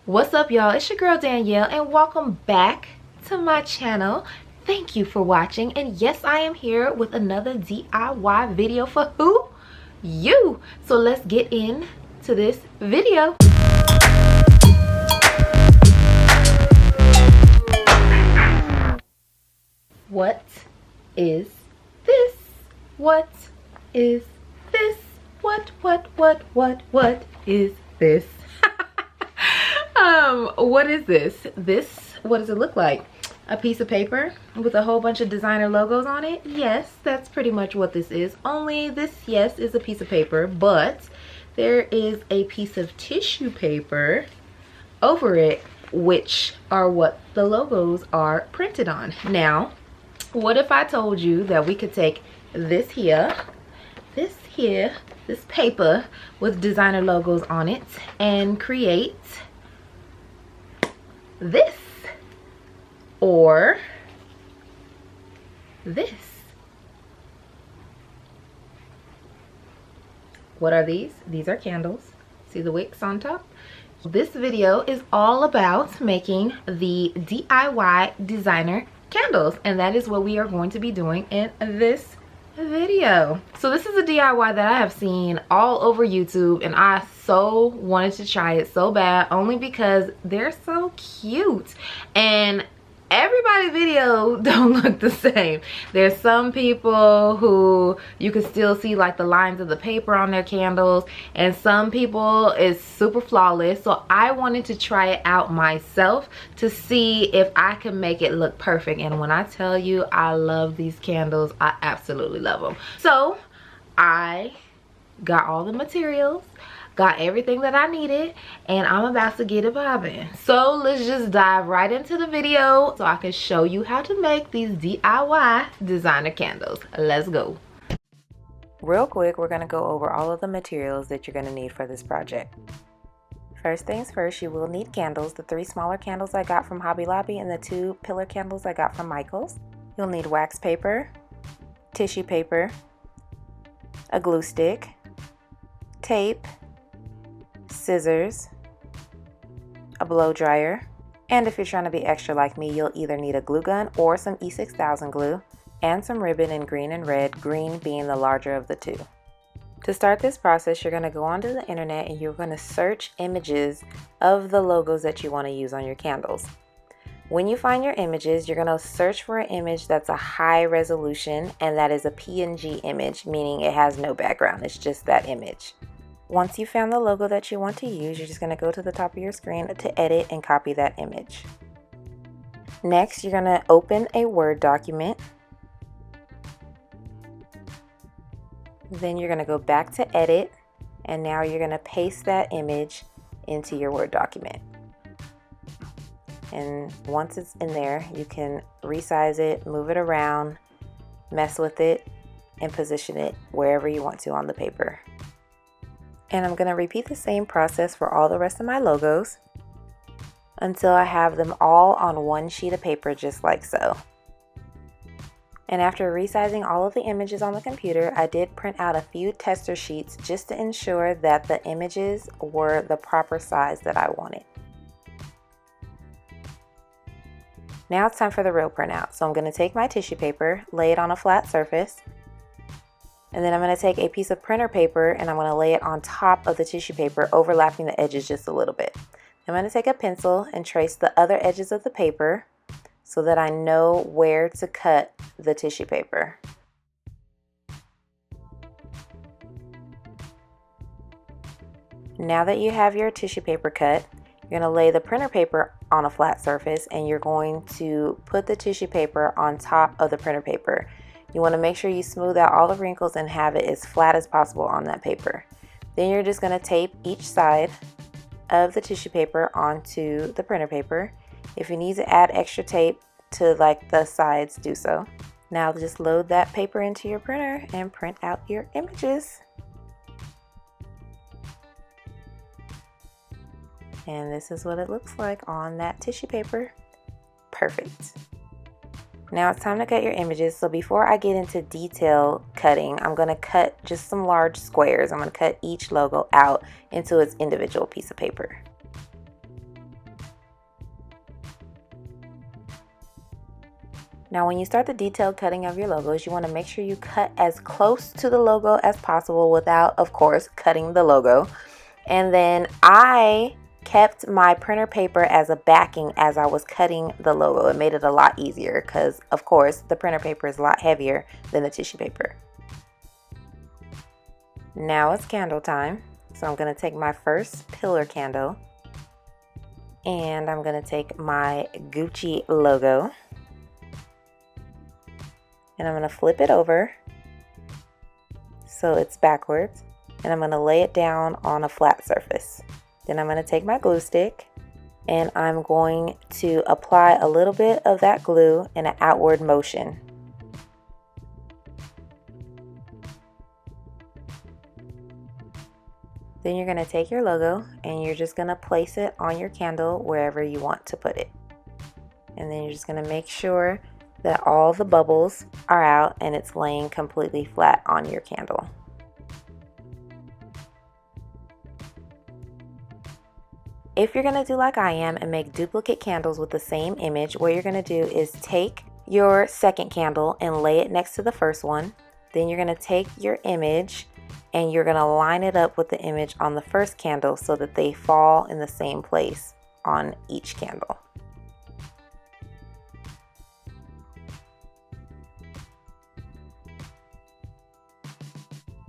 What's up, y'all? It's your girl Danielle and welcome back to my channel. Thank you for watching, and yes, I am here with another DIY video for who? You. So let's get into this video. What is this? What is this? What is this? What is this? What does it look like? A piece of paper with a whole bunch of designer logos on it? Yes, that's pretty much what this is. Only this, yes, is a piece of paper, but there is a piece of tissue paper over it, which are what the logos are printed on. Now, what if I told you that we could take this paper with designer logos on it and create this or this? What are these? These are candles. See the wicks on top? This video is all about making the DIY designer candles, and that is what we are going to be doing in this video. So this is a DIY that I have seen all over YouTube, and I so wanted to try it so bad, only because they're so cute. And everybody's video don't look the same. There's some people who you can still see like the lines of the paper on their candles, and some people is super flawless. So I wanted to try it out myself to see if I can make it look perfect. And when I tell you I love these candles, I absolutely love them. So I got all the materials, got everything that I needed, and I'm about to get it popping. So let's just dive right into the video so I can show you how to make these DIY designer candles. Let's go. Real quick, we're gonna go over all of the materials that you're gonna need for this project. First things first, you will need candles. The 3 smaller candles I got from Hobby Lobby and the 2 pillar candles I got from Michaels. You'll need wax paper, tissue paper, a glue stick, tape, scissors, a blow dryer, and if you're trying to be extra like me, you'll either need a glue gun or some E6000 glue, and some ribbon in green and red, green being the larger of the 2. To start this process, you're going to go onto the internet and you're going to search images of the logos that you want to use on your candles. When you find your images, you're going to search for an image that's a high resolution, and that is a PNG image, meaning it has no background, it's just that image. Once you found the logo that you want to use, you're just going to go to the top of your screen to edit and copy that image. Next, you're going to open a Word document. Then you're going to go back to edit, and now you're going to paste that image into your Word document. And once it's in there, you can resize it, move it around, mess with it, and position it wherever you want to on the paper. And I'm going to repeat the same process for all the rest of my logos until I have them all on one sheet of paper, just like so. And after resizing all of the images on the computer, I did print out a few tester sheets just to ensure that the images were the proper size that I wanted. Now it's time for the real printout. So I'm going to take my tissue paper, lay it on a flat surface, and then I'm going to take a piece of printer paper and I'm going to lay it on top of the tissue paper, overlapping the edges just a little bit. I'm going to take a pencil and trace the other edges of the paper so that I know where to cut the tissue paper. Now that you have your tissue paper cut, you're going to lay the printer paper on a flat surface and you're going to put the tissue paper on top of the printer paper. You want to make sure you smooth out all the wrinkles and have it as flat as possible on that paper. Then you're just going to tape each side of the tissue paper onto the printer paper. If you need to add extra tape to like the sides, do so. Now just load that paper into your printer and print out your images. And this is what it looks like on that tissue paper. Perfect. Now it's time to cut your images. So before I get into detail cutting, I'm going to cut just some large squares. I'm going to cut each logo out into its individual piece of paper. Now when you start the detailed cutting of your logos, you want to make sure you cut as close to the logo as possible without, of course, cutting the logo. And then I kept my printer paper as a backing as I was cutting the logo. It made it a lot easier because, of course, the printer paper is a lot heavier than the tissue paper. Now it's candle time. So I'm going to take my first pillar candle and I'm going to take my Gucci logo and I'm going to flip it over so it's backwards, and I'm going to lay it down on a flat surface. Then I'm going to take my glue stick and I'm going to apply a little bit of that glue in an outward motion. Then you're going to take your logo and you're just going to place it on your candle wherever you want to put it. And then you're just going to make sure that all the bubbles are out and it's laying completely flat on your candle. If you're going to do like I am and make duplicate candles with the same image, what you're going to do is take your second candle and lay it next to the first one. Then you're going to take your image and you're going to line it up with the image on the first candle so that they fall in the same place on each candle.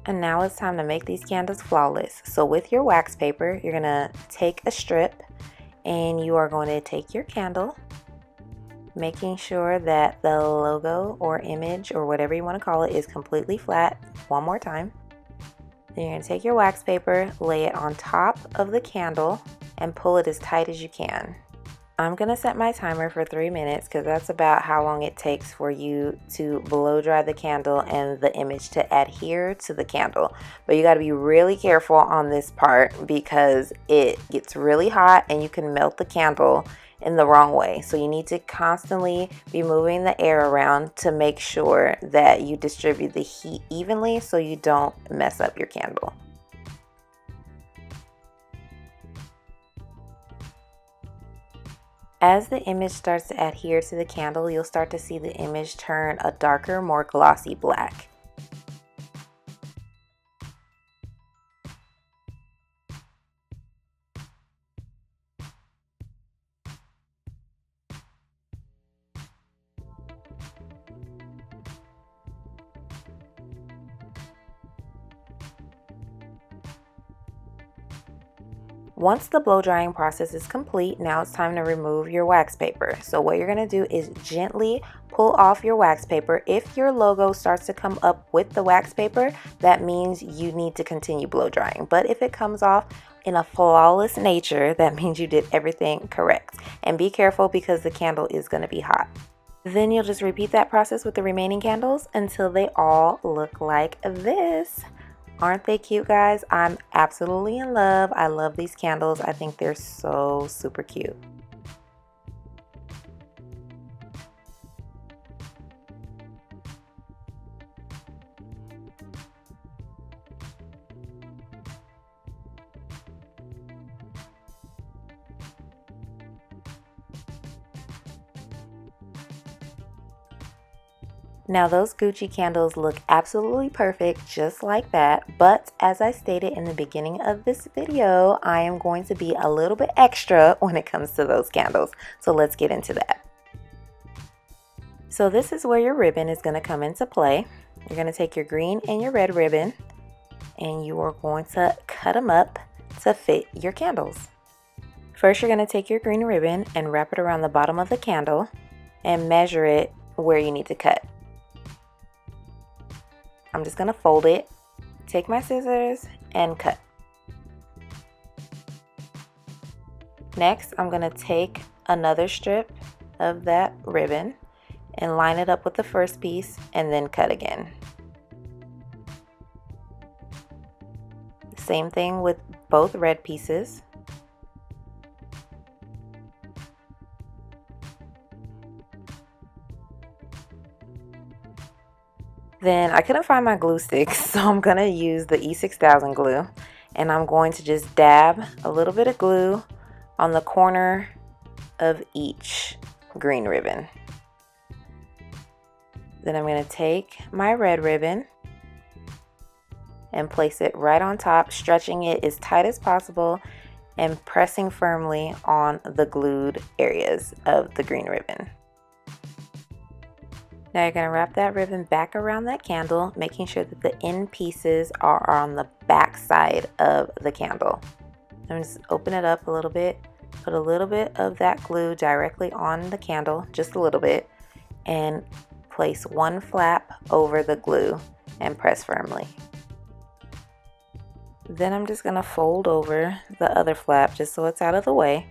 And now it's time to make these candles flawless. So with your wax paper, you're gonna take a strip and you are going to take your candle, making sure that the logo or image or whatever you want to call it is completely flat. One more time. Then you're gonna take your wax paper, lay it on top of the candle and pull it as tight as you can. I'm gonna set my timer for 3 minutes because that's about how long it takes for you to blow dry the candle and the image to adhere to the candle. But you got to be really careful on this part because it gets really hot and you can melt the candle in the wrong way. So you need to constantly be moving the air around to make sure that you distribute the heat evenly so you don't mess up your candle. As the image starts to adhere to the candle, you'll start to see the image turn a darker, more glossy black. Once the blow drying process is complete, now it's time to remove your wax paper. So what you're going to do is gently pull off your wax paper. If your logo starts to come up with the wax paper, that means you need to continue blow drying. But if it comes off in a flawless nature, that means you did everything correct. And be careful because the candle is going to be hot. Then you'll just repeat that process with the remaining candles until they all look like this. Aren't they cute, guys? I'm absolutely in love. I love these candles. I think they're so super cute. Now those Gucci candles look absolutely perfect just like that, but as I stated in the beginning of this video, I am going to be a little bit extra when it comes to those candles. So let's get into that. So this is where your ribbon is going to come into play. You're going to take your green and your red ribbon and you are going to cut them up to fit your candles. First, you're going to take your green ribbon and wrap it around the bottom of the candle and measure it where you need to cut. I'm just going to fold it, take my scissors, and cut. Next, I'm going to take another strip of that ribbon and line it up with the first piece and then cut again. Same thing with both red pieces. Then I couldn't find my glue sticks, so I'm going to use the E6000 glue. And I'm going to just dab a little bit of glue on the corner of each green ribbon. Then I'm going to take my red ribbon and place it right on top, stretching it as tight as possible and pressing firmly on the glued areas of the green ribbon. Now you're going to wrap that ribbon back around that candle, making sure that the end pieces are on the back side of the candle. I'm just open it up a little bit, put a little bit of that glue directly on the candle, just a little bit, and place one flap over the glue and press firmly. Then I'm just going to fold over the other flap just so it's out of the way.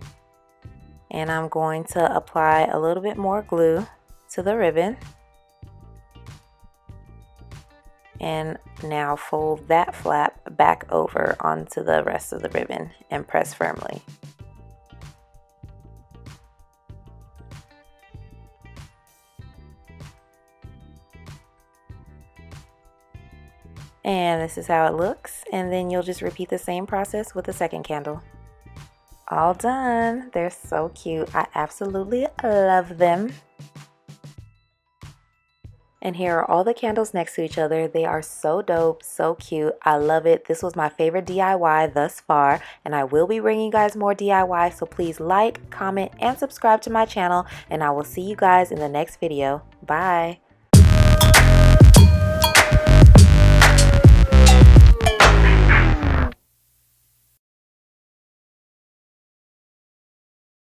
And I'm going to apply a little bit more glue to the ribbon. And now fold that flap back over onto the rest of the ribbon and press firmly. And this is how it looks, and then you'll just repeat the same process with the second candle. All done. They're so cute. I absolutely love them. And here are all the candles next to each other. They are so dope, so cute. I love it. This was my favorite DIY thus far, and I will be bringing you guys more DIY, so please like, comment, and subscribe to my channel, and I will see you guys in the next video. Bye.